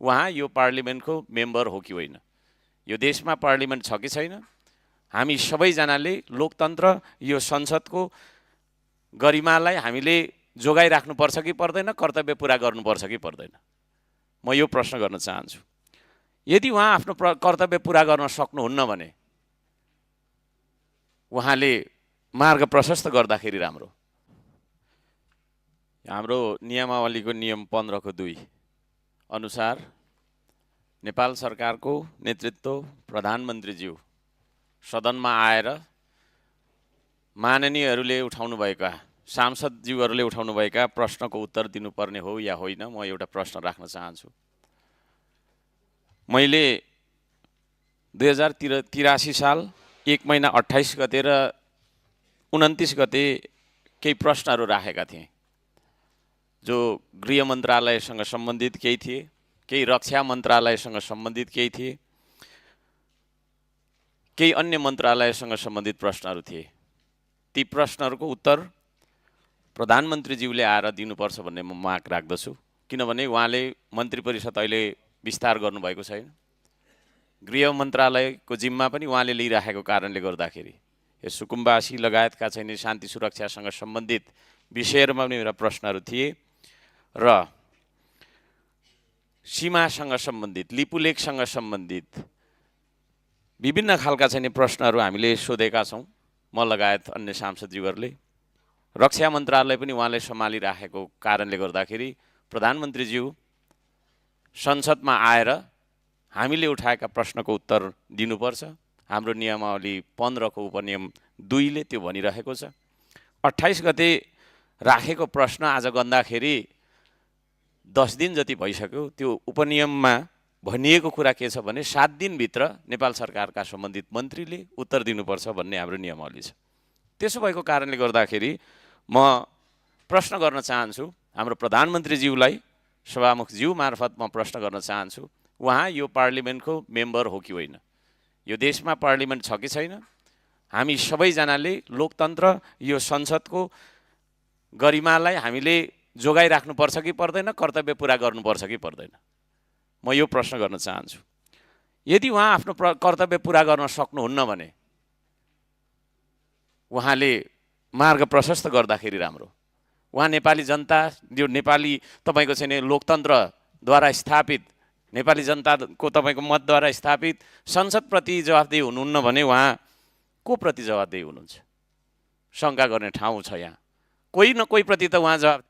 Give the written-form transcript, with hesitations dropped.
उहाँ यो पार्लिमेन्टको मेम्बर हो कि होइन, यो देशमा पार्लिमेन्ट छ कि छैन, हामी सबैजनाले लोकतन्त्र यो संसदको गरिमालाई हामीले जोगाइराख्नुपर्छ कि पर्दैन, कर्तव्य पुरा गर्नुपर्छ कि पर्दैन, म यो प्रश्न गर्न चाहन्छु। यदि उहाँ आफ्नो कर्तव्य पुरा गर्न सक्नुहुन्न भने उहाँले मार्ग प्रशस्त गर्दाखेरि राम्रो। हाम्रो नियमावलीको नियम 15(2) अनुसार नेपाल सरकारको नेतृत्व प्रधानमन्त्रीज्यू सदनमा आएर माननीयहरूले उठाउनुभएका सांसदज्यूहरूले उठाउनुभएका प्रश्नको उत्तर दिनुपर्ने हो या होइन, म एउटा प्रश्न राख्न चाहन्छु। मैले 2083 साल 1 महिना 28 गते र 29 गते केही प्रश्नहरू राखेका थिएँ, जो गृह मन्त्रालयसँग सम्बन्धित केही थिए, केही रक्षा मन्त्रालयसँग सम्बन्धित केही थिए, केही अन्य मन्त्रालयसँग सम्बन्धित प्रश्नहरू थिए। ती प्रश्नहरूको उत्तर प्रधानमन्त्रीज्यूले आएर दिनुपर्छ भन्ने म माग राख्दछु, किनभने उहाँले मन्त्री परिषद अहिले विस्तार गर्नुभएको छैन, गृह मन्त्रालयको जिम्मा पनि उहाँले लिइराखेको कारणले गर्दाखेरि यो सुकुम्बासी लगायतका चाहिँ शान्ति सुरक्षासँग सम्बन्धित विषयहरूमा पनि मेरा प्रश्नहरू थिए र सीमासँग सम्बन्धित, लिपुलेखसँग सम्बन्धित विभिन्न खालका चाहिँ प्रश्नहरू हामीले सोधेका छौँ, म लगायत अन्य सांसदज्यूहरूले। रक्षा मन्त्रालय पनि उहाँले सम्हालिराखेको कारणले गर्दाखेरि प्रधानमन्त्रीज्यू संसदमा आएर हामीले उठाएका प्रश्नको उत्तर दिनुपर्छ। हाम्रो नियमावली 15 को उपनियम 2 ले त्यो भनिरहेको छ। 28 गते राखेको प्रश्न आज गर्दाखेरि 10 दिन जति भइसक्यो। त्यो उपनियममा भनिएको कुरा के छ भने 7 दिनभित्र नेपाल सरकारका सम्बन्धित मन्त्रीले उत्तर दिनुपर्छ भन्ने हाम्रो नियमावली छ। त्यसो भएको कारणले गर्दाखेरि म प्रश्न गर्न चाहन्छु हाम्रो प्रधानमन्त्रीज्यूलाई, सभामुखज्यू मार्फत म प्रश्न गर्न चाहन्छु, उहाँ यो पार्लिमेन्टको मेम्बर हो कि होइन, यो देशमा पार्लिमेन्ट छ कि छैन, हामी सबैजनाले लोकतन्त्र यो संसदको गरिमालाई हामीले जोगाइराख्नुपर्छ कि पर्दैन, कर्तव्य पुरा गर्नुपर्छ कि पर्दैन, म यो प्रश्न गर्न चाहन्छु। यदि उहाँ आफ्नो कर्तव्य पुरा गर्न सक्नुहुन्न भने उहाँले मार्ग प्रशस्त गर्दाखेरि राम्रो। उहाँ नेपाली जनता, यो नेपाली तपाईको चाहिँ लोकतन्त्रद्वारा स्थापित, नेपाली जनताको तपाईको मतद्वारा स्थापित संसदप्रति जवाफदेही हुनुहुन्न भने उहाँ को प्रति जवाफदेही हुनुहुन्छ? शङ्का गर्ने ठाउँ छ यहाँ। कोही न कोही प्रति त उहाँ जवाफ